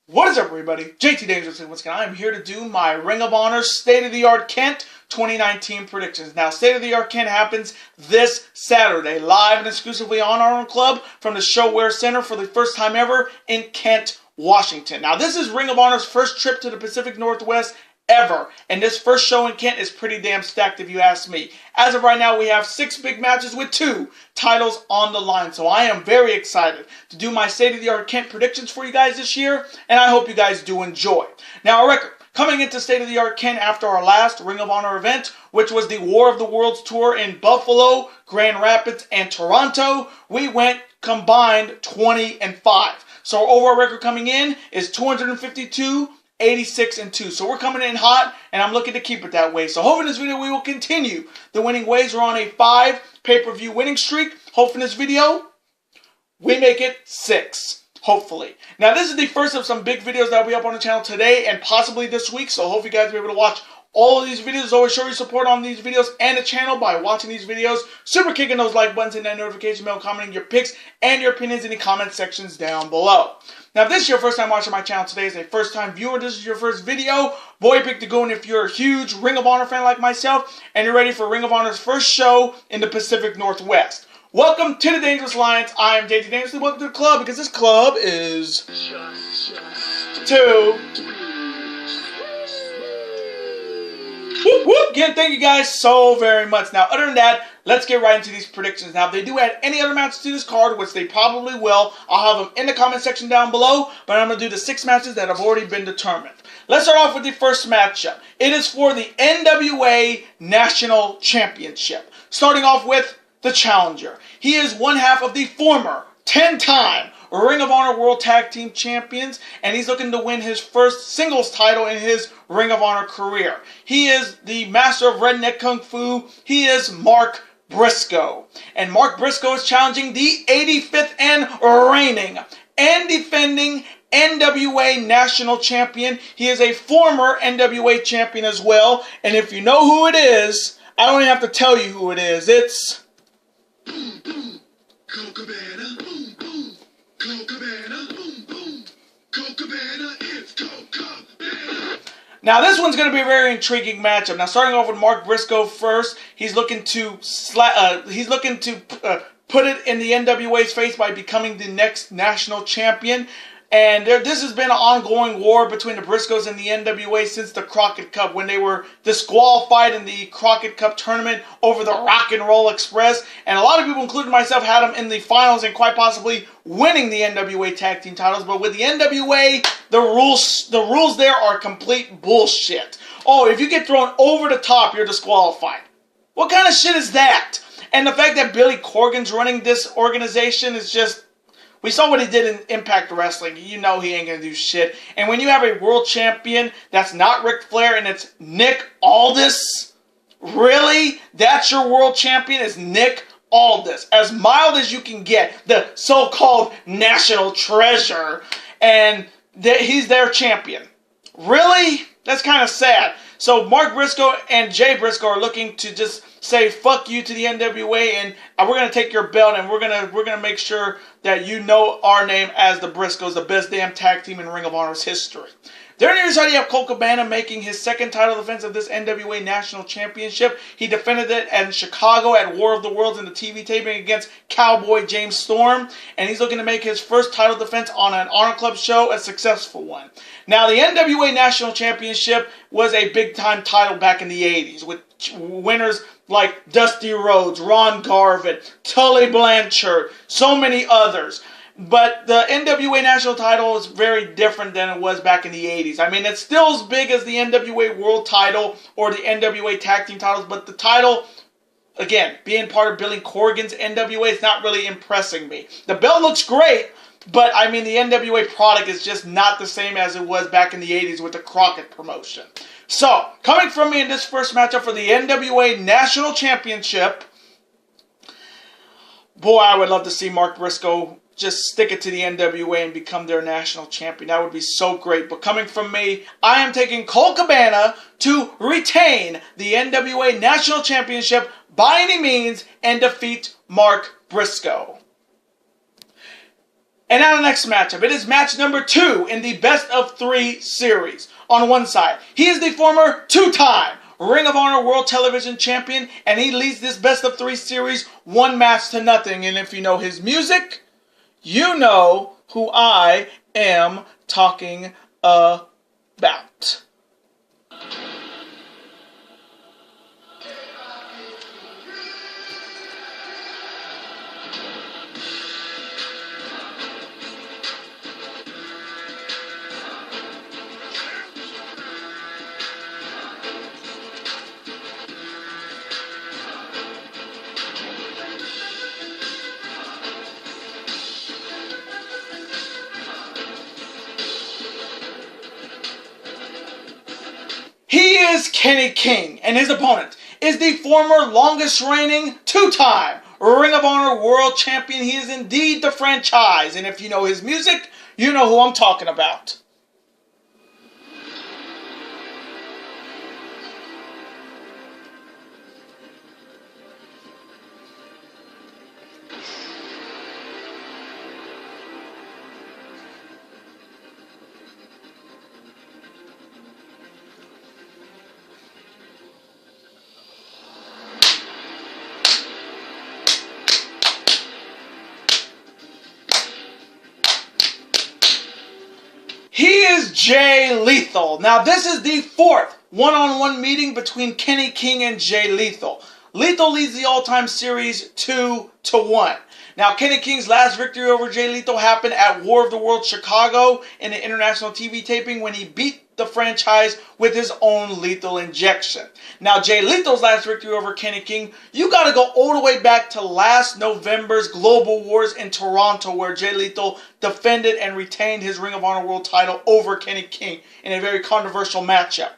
What is up, everybody? JT Dangerous once again. I'm here to do my Ring of Honor State of the Art Kent 2019 predictions. Now, State of the Art Kent happens this Saturday, live and exclusively on our own club from the ShoWare Center for the first time ever in Kent, Washington. Now, this is Ring of Honor's first trip to the Pacific Northwest ever, and this first show in Kent is pretty damn stacked if you ask me. As of right now, we have 6 big matches with 2 titles on the line, so I am very excited to do my State of the Art Kent predictions for you guys this year, and I hope you guys do enjoy. Now, a record coming into State of the Art Kent after our last Ring of Honor event, which was the War of the Worlds tour in Buffalo, Grand Rapids, and Toronto, we went combined 20-5. So our overall record coming in is 252, 86-2. So we're coming in hot, and I'm looking to keep it that way. So hopefully in this video we will continue the winning ways. We're on a 5 pay-per-view winning streak. Hopefully in this video we make it 6. Hopefully. Now this is the first of some big videos that will be up on the channel today and possibly this week. So hopefully you guys will be able to watch all of these videos. Always show your support on these videos and the channel by watching these videos, super kicking those like buttons and that notification bell, commenting your picks and your opinions in the comment sections down below. Now, if this is your first time watching my channel today as a first-time viewer, this is your first video, boy, pick the goon if you're a huge Ring of Honor fan like myself and you're ready for Ring of Honor's first show in the Pacific Northwest. Welcome to the Dangerous Alliance. I am JT Dangerous. Welcome to the club because this club is two. Whoop, whoop. Again, thank you guys so very much. Now, other than that, let's get right into these predictions. Now, if they do add any other matches to this card, which they probably will, I'll have them in the comment section down below, but I'm going to do the 6 matches that have already been determined. Let's start off with the first matchup. It is for the NWA National Championship. Starting off with the challenger. He is one half of the former 10-time Ring of Honor World Tag Team Champions, and he's looking to win his first singles title in his Ring of Honor career. He is the master of Redneck Kung Fu. He is Mark Briscoe. And Mark Briscoe is challenging the 85th and reigning and defending NWA National Champion. He is a former NWA champion as well, and if you know who it is, I don't even have to tell you who it is. It's boom, boom, Cabana, boom, boom, Cabana, boom, boom, Cabana, it's Cabana. Now this one's going to be a very intriguing matchup. Now starting off with Mark Briscoe first, he's looking to put it in the NWA's face by becoming the next national champion. And this has been an ongoing war between the Briscoes and the NWA since the Crockett Cup, when they were disqualified in the Crockett Cup tournament over the Rock and Roll Express. And a lot of people, including myself, had them in the finals and quite possibly winning the NWA tag team titles. But with the NWA, the rules there are complete bullshit. Oh, if you get thrown over the top, you're disqualified. What kind of shit is that? And the fact that Billy Corgan's running this organization is just... We saw what he did in Impact Wrestling. You know he ain't going to do shit. And when you have a world champion that's not Ric Flair and it's Nick Aldis, really? That's your world champion is Nick Aldis. As mild as you can get, the so-called national treasure, and he's their champion. Really? That's kind of sad. So Mark Briscoe and Jay Briscoe are looking to just say fuck you to the NWA, and we're gonna take your belt, and we're gonna make sure that you know our name as the Briscoes, the best damn tag team in Ring of Honor's history. There on the other side, you have Colt Cabana making his second title defense of this NWA National Championship. He defended it in Chicago at War of the Worlds in the TV taping against Cowboy James Storm. And he's looking to make his first title defense on an Honor Club show a successful one. Now, the NWA National Championship was a big-time title back in the 80s with winners like Dusty Rhodes, Ron Garvin, Tully Blanchard, so many others. But the NWA National title is very different than it was back in the 80s. I mean, it's still as big as the NWA World title or the NWA Tag Team titles, but the title, again, being part of Billy Corgan's NWA, it's not really impressing me. The belt looks great, but I mean, the NWA product is just not the same as it was back in the 80s with the Crockett promotion. So, coming from me in this first matchup for the NWA National Championship, boy, I would love to see Mark Briscoe just stick it to the NWA and become their national champion. That would be so great. But coming from me, I am taking Colt Cabana to retain the NWA National Championship by any means and defeat Mark Briscoe. And now the next matchup. It is match number 2 in the best of 3 series. On one side, he is the former 2-time Ring of Honor World Television Champion, and he leads this best of 3 series 1 match to nothing. And if you know his music, you know who I am talking about. He is Kenny King, and his opponent is the former longest reigning 2-time Ring of Honor World Champion. He is indeed the franchise, and if you know his music, you know who I'm talking about. He is Jay Lethal. Now, this is the 4th one-on-one meeting between Kenny King and Jay Lethal. Lethal leads the all-time series 2-1. Now, Kenny King's last victory over Jay Lethal happened at War of the Worlds Chicago in an international TV taping when he beat the franchise with his own lethal injection. Now, Jay Lethal's last victory over Kenny King, you got to go all the way back to last November's Global Wars in Toronto, where Jay Lethal defended and retained his Ring of Honor World title over Kenny King in a very controversial matchup.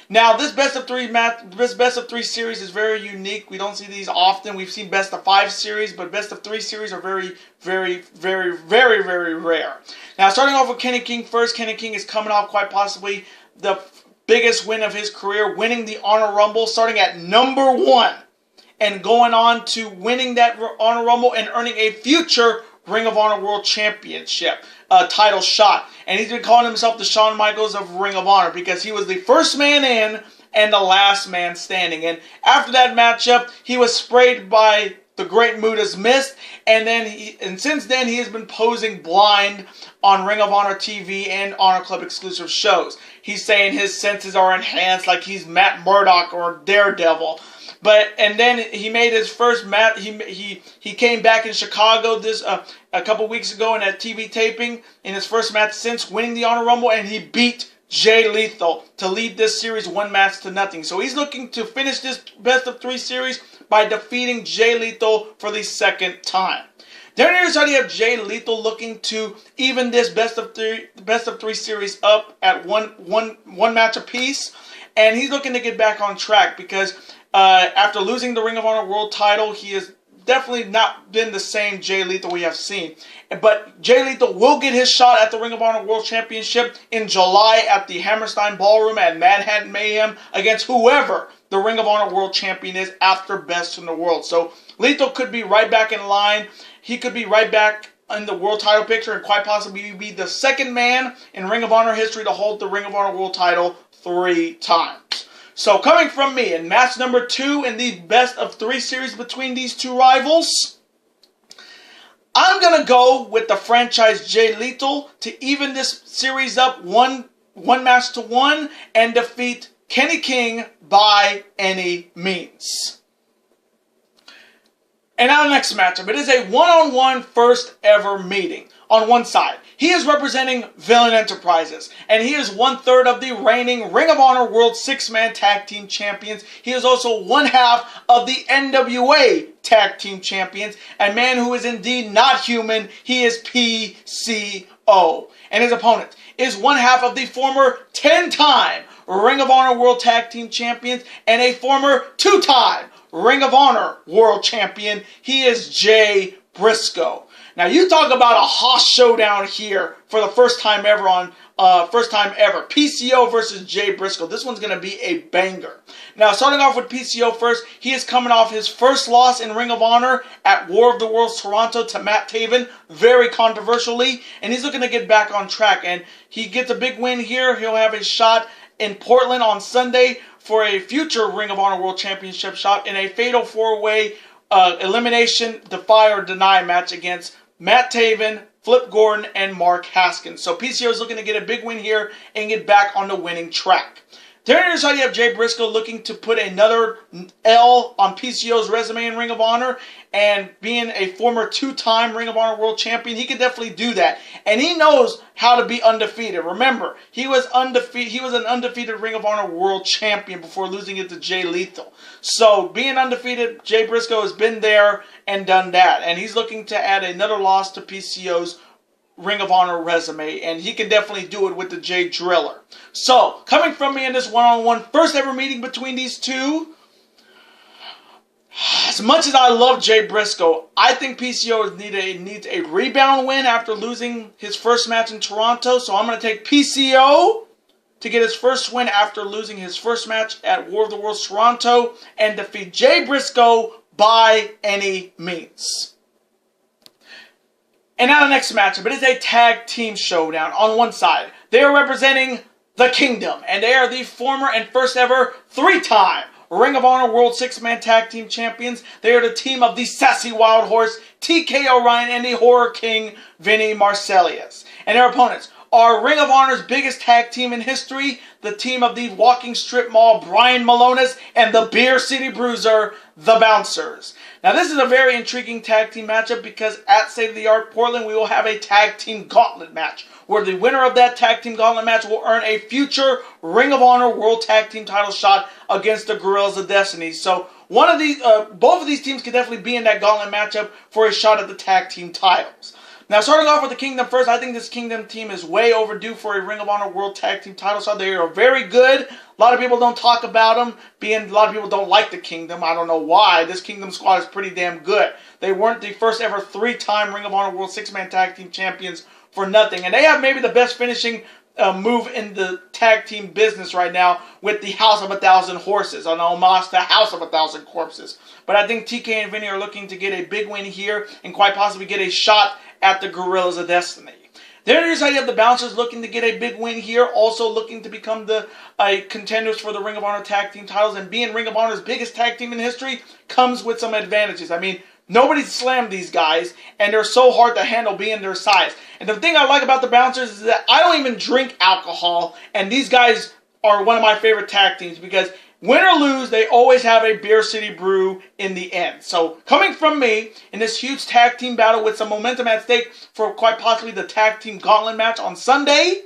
Now, this best of 3 series is very unique. We don't see these often. We've seen best of 5 series, but best of 3 series are very, very, very, very, very rare. Now, starting off with Kenny King first, Kenny King is coming off quite possibly the biggest win of his career, winning the Honor Rumble, starting at number 1, and going on to winning that Honor Rumble and earning a future Ring of Honor World Championship title shot. And he's been calling himself the Shawn Michaels of Ring of Honor because he was the first man in and the last man standing. And after that matchup, he was sprayed by the Great Muta's Mist, and since then he has been posing blind on Ring of Honor TV and Honor Club exclusive shows. He's saying his senses are enhanced like he's Matt Murdock or Daredevil. And then he made his first match. He came back in Chicago a couple weeks ago in that TV taping in his first match since winning the Honor Rumble, and he beat Jay Lethal to lead this series 1 match to nothing. So he's looking to finish this best of 3 series by defeating Jay Lethal for the 2nd time. Then here's how you have Jay Lethal looking to even this best of 3 series up at one match apiece, and he's looking to get back on track because after losing the Ring of Honor World title, he has definitely not been the same Jay Lethal we have seen. But Jay Lethal will get his shot at the Ring of Honor World Championship in July at the Hammerstein Ballroom at Manhattan Mayhem against whoever the Ring of Honor World Champion is after Best in the World. So Lethal could be right back in line. He could be right back in the world title picture and quite possibly be the 2nd man in Ring of Honor history to hold the Ring of Honor World title 3 times. So coming from me in match number 2 in the best of 3 series between these 2 rivals, I'm going to go with the franchise Jay Lethal to even this series up one match to 1 and defeat Kenny King by any means. And now the next matchup. It is a one-on-one first ever meeting. On one side, he is representing Villain Enterprises, and he is 1/3 of the reigning Ring of Honor World 6-Man Tag Team Champions. He is also 1/2 of the NWA Tag Team Champions, a man who is indeed not human. He is PCO. And his opponent is 1/2 of the former 10-time Ring of Honor World Tag Team Champions and a former 2-time Ring of Honor World Champion. He is Jay Briscoe. Now you talk about a Haas showdown here for the first time ever PCO versus Jay Briscoe. This one's going to be a banger. Now, starting off with PCO first, he is coming off his first loss in Ring of Honor at War of the Worlds Toronto to Matt Taven, very controversially, and he's looking to get back on track, and he gets a big win here. He'll have a shot in Portland on Sunday for a future Ring of Honor World Championship shot in a fatal 4-way elimination, defy or deny match against Matt Taven, Flip Gordon, and Mark Haskins. So PCO is looking to get a big win here and get back on the winning track. There on your side, you have Jay Briscoe looking to put another L on PCO's resume in Ring of Honor, and being a former 2-time Ring of Honor World Champion, he could definitely do that. And he knows how to be undefeated. Remember, he was undefeated. He was an undefeated Ring of Honor World Champion before losing it to Jay Lethal. So being undefeated, Jay Briscoe has been there and done that. And he's looking to add another loss to PCO's Ring of Honor resume, and he can definitely do it with the Jay Driller. So, coming from me in this one-on-one, first ever meeting between these two, as much as I love Jay Briscoe, I think PCO needs a rebound win after losing his first match in Toronto, so I'm going to take PCO to get his first win after losing his first match at War of the Worlds Toronto and defeat Jay Briscoe by any means. And now the next matchup, it is a tag team showdown. On one side, they are representing the Kingdom, and they are the former and first ever 3-time Ring of Honor World 6-Man Tag Team Champions. They are the team of the Sassy Wild Horse, TK O'Ryan, and the Horror King, Vinnie Marselius. And their opponents are Ring of Honor's biggest tag team in history, the team of the Walking Strip Mall, Brian Malonis, and the Beer City Bruiser, the Bouncers. Now, this is a very intriguing tag team matchup because at State of the Art Portland, we will have a tag team gauntlet match where the winner of that tag team gauntlet match will earn a future Ring of Honor World Tag Team title shot against the Guerrillas of Destiny. So, both of these teams could definitely be in that gauntlet matchup for a shot at the tag team titles. Now, starting off with the Kingdom first, I think this Kingdom team is way overdue for a Ring of Honor World Tag Team title shot. They are very good. A lot of people don't talk about them, a lot of people don't like the Kingdom. I don't know why. This Kingdom squad is pretty damn good. They weren't the first ever 3-time Ring of Honor World 6-Man Tag Team Champions for nothing. And they have maybe the best finishing move in the tag team business right now with the House of 1,000 Horses, an homage to House of 1,000 Corpses. But I think TK and Vinnie are looking to get a big win here and quite possibly get a shot at the Guerrillas of Destiny. Then on your side, you have the Bouncers looking to get a big win here, also looking to become the contenders for the Ring of Honor Tag Team titles, and being Ring of Honor's biggest tag team in history comes with some advantages. I mean, nobody's slammed these guys, and they're so hard to handle being their size. And the thing I like about the Bouncers is that I don't even drink alcohol, and these guys are one of my favorite tag teams because win or lose, they always have a Beer City Brew in the end. So, coming from me, in this huge tag team battle with some momentum at stake for quite possibly the tag team gauntlet match on Sunday,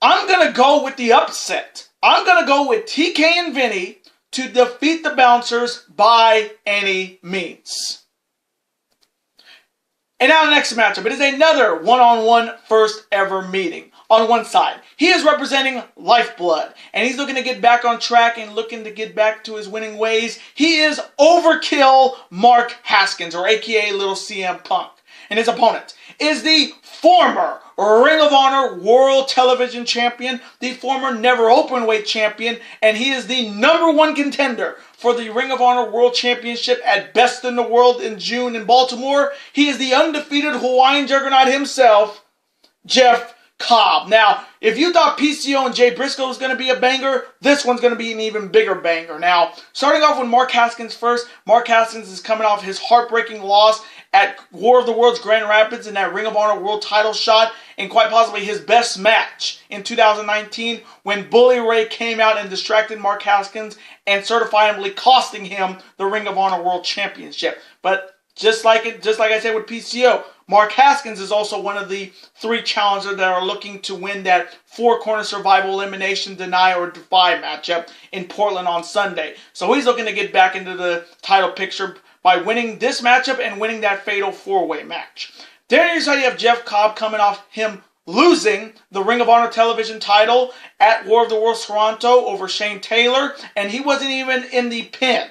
I'm going to go with the upset. I'm going to go with TK and Vinnie to defeat the Bouncers by any means. And now the next matchup. It is another one-on-one first ever meeting. On one side, he is representing Lifeblood, and he's looking to get back on track and looking to get back to his winning ways. He is Overkill Mark Haskins, or aka Little CM Punk. And his opponent is the former Ring of Honor World Television Champion, the former Never Openweight Champion, and he is the #1 contender for the Ring of Honor World Championship at Best in the World in June in Baltimore. He is the undefeated Hawaiian Juggernaut himself, Geoff. Now, if you thought PCO and Jay Briscoe was going to be a banger, this one's going to be an even bigger banger. Now, starting off with Mark Haskins first, Mark Haskins is coming off his heartbreaking loss at War of the Worlds Grand Rapids in that Ring of Honor World title shot, and quite possibly his best match in 2019 when Bully Ray came out and distracted Mark Haskins and certifiably costing him the Ring of Honor World Championship. But just like I said with PCO, Mark Haskins is also one of the 3 challengers that are looking to win that 4-corner survival elimination deny or defy matchup in Portland on Sunday. So he's looking to get back into the title picture by winning this matchup and winning that fatal 4-way match. Then you have Geoff Cobb coming off him losing the Ring of Honor television title at War of the Worlds Toronto over Shane Taylor, and he wasn't even in the pin.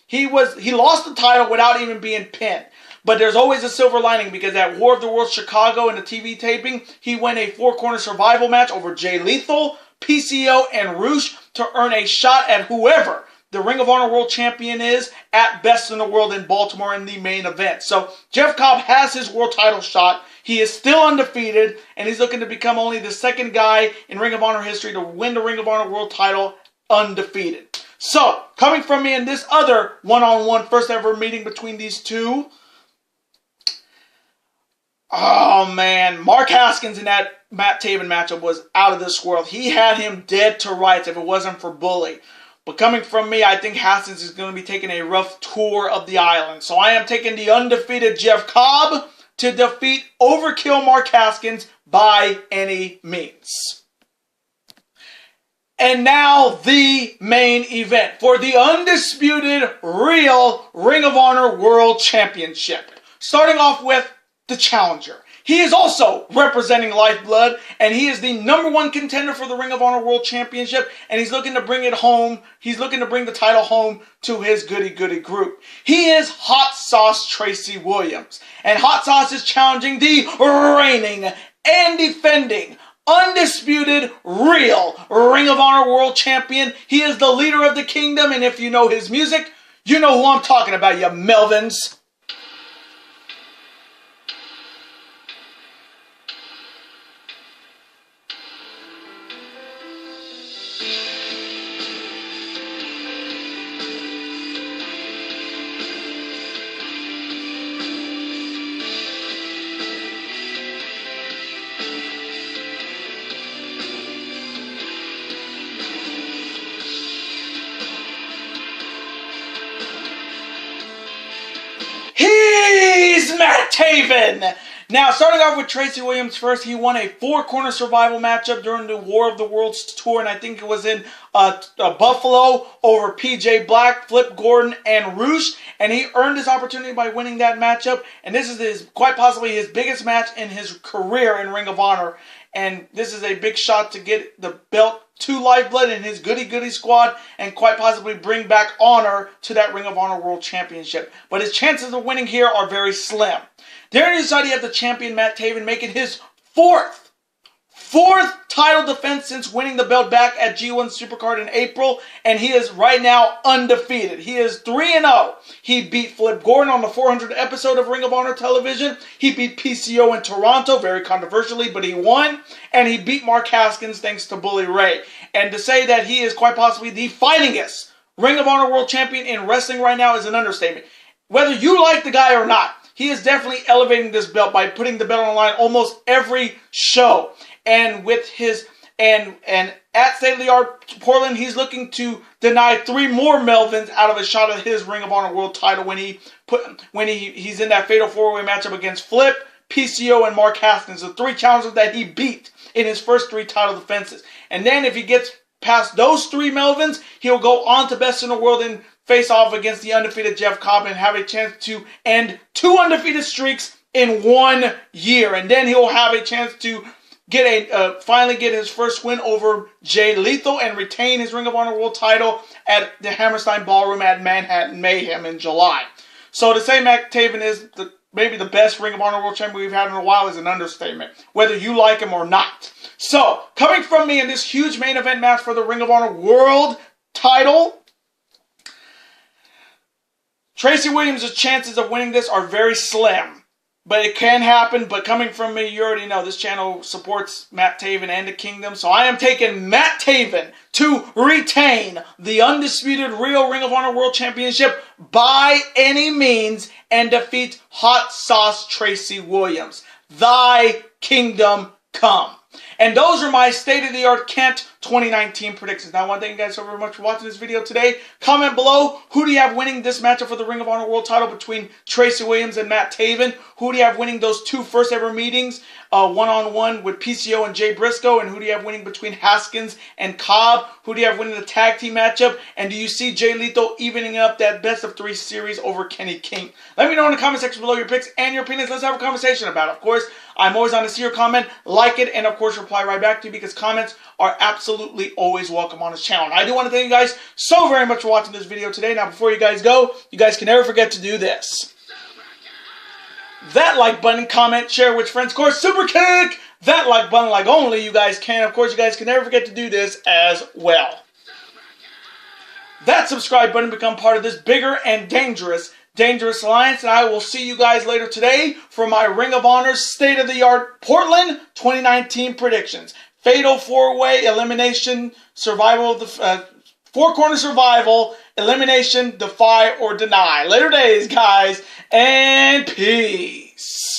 He lost the title without even being pinned. But there's always a silver lining, because at War of the Worlds Chicago in the TV taping, he won a 4-corner survival match over Jay Lethal, PCO, and Roosh to earn a shot at whoever the Ring of Honor World Champion is at Best in the World in Baltimore in the main event. So Geoff Cobb has his world title shot. He is still undefeated, and he's looking to become only the second guy in Ring of Honor history to win the Ring of Honor World title undefeated. So, coming from me in this other one-on-one first ever meeting between these two, oh man, Mark Haskins in that Matt Taven matchup was out of this world. He had him dead to rights if it wasn't for Bully. But coming from me, I think Haskins is going to be taking a rough tour of the island. So I am taking the undefeated Geoff Cobb to defeat Overkill Mark Haskins by any means. And now the main event for the undisputed real Ring of Honor World Championship. Starting off with the challenger. He is also representing Lifeblood, and he is the #1 contender for the Ring of Honor World Championship, and he's looking to bring it home. He's looking to bring the title home to his goody-goody group. He is Hot Sauce Tracy Williams, and Hot Sauce is challenging the reigning and defending undisputed real Ring of Honor World Champion. He is the leader of the kingdom, and if you know his music, you know who I'm talking about, you Melvins. He's Matt Taven! Now, starting off with Tracy Williams first, he won a 4-corner survival matchup during the War of the Worlds tour, and I think it was in Buffalo over PJ Black, Flip Gordon, and Roosh, and he earned his opportunity by winning that matchup, and this is quite possibly his biggest match in his career in Ring of Honor, and this is a big shot to get the belt to Lifeblood and his goody-goody squad, and quite possibly bring back honor to that Ring of Honor World Championship. But his chances of winning here are very slim. There on his side, you have the champion Matt Taven making his fourth title defense since winning the belt back at G1 Supercard in April, and he is right now undefeated. He is 3-0. He beat Flip Gordon on the 400th episode of Ring of Honor television. He beat PCO in Toronto, very controversially, but he won. And he beat Mark Haskins thanks to Bully Ray. And to say that he is quite possibly the fightingest Ring of Honor World Champion in wrestling right now is an understatement. Whether you like the guy or not, he is definitely elevating this belt by putting the belt on the line almost every show. And with his and at State of the Art Portland, he's looking to deny 3 more Melvins out of a shot at his Ring of Honor World title when he's in that fatal 4-way matchup against Flip, PCO, and Mark Haskins, the 3 challengers that he beat in his first 3 title defenses. And then if he gets past those 3 Melvins, he'll go on to Best in the World and face off against the undefeated Geoff Cobb and have a chance to end 2 undefeated streaks in 1 year. And then he'll have a chance to finally get his first win over Jay Lethal and retain his Ring of Honor World title at the Hammerstein Ballroom at Manhattan Mayhem in July. So to say Matt Taven is maybe the best Ring of Honor World Champion we've had in a while is an understatement, whether you like him or not. So, coming from me in this huge main event match for the Ring of Honor World title, Tracy Williams' chances of winning this are very slim. But it can happen. But coming from me, you already know this channel supports Matt Taven and the Kingdom. So I am taking Matt Taven to retain the undisputed real Ring of Honor World Championship by any means and defeat Hot Sauce Tracy Williams. Thy kingdom come. And those are my state-of-the-art Kent 2019 predictions. Now, I want to thank you guys so very much for watching this video today. Comment below, who do you have winning this matchup for the Ring of Honor World title between Tracy Williams and Matt Taven? Who do you have winning those 2 first ever meetings, one-on-one with PCO and Jay Briscoe? And who do you have winning between Haskins and Cobb? Who do you have winning the tag team matchup? And do you see Jay Lethal evening up that best of 3 series over Kenny King? Let me know in the comment section below your picks and your opinions. Let's have a conversation about it. Of course, I'm always on to see your comment, like it, and of course reply right back to you because comments are absolutely always welcome on this channel. And I do want to thank you guys so very much for watching this video today. Now, before you guys go, you guys can never forget to do this. that like button, comment, share with friends. Of course, super kick that like button like only you guys can. Of course, you guys can never forget to do this as well. That subscribe button, become part of this bigger and dangerous alliance, and I will see you guys later today for my Ring of Honor state-of-the-art Portland 2019 predictions. Fatal 4-way elimination, survival of the four-corner survival, elimination, defy or deny. Later days, guys, and peace.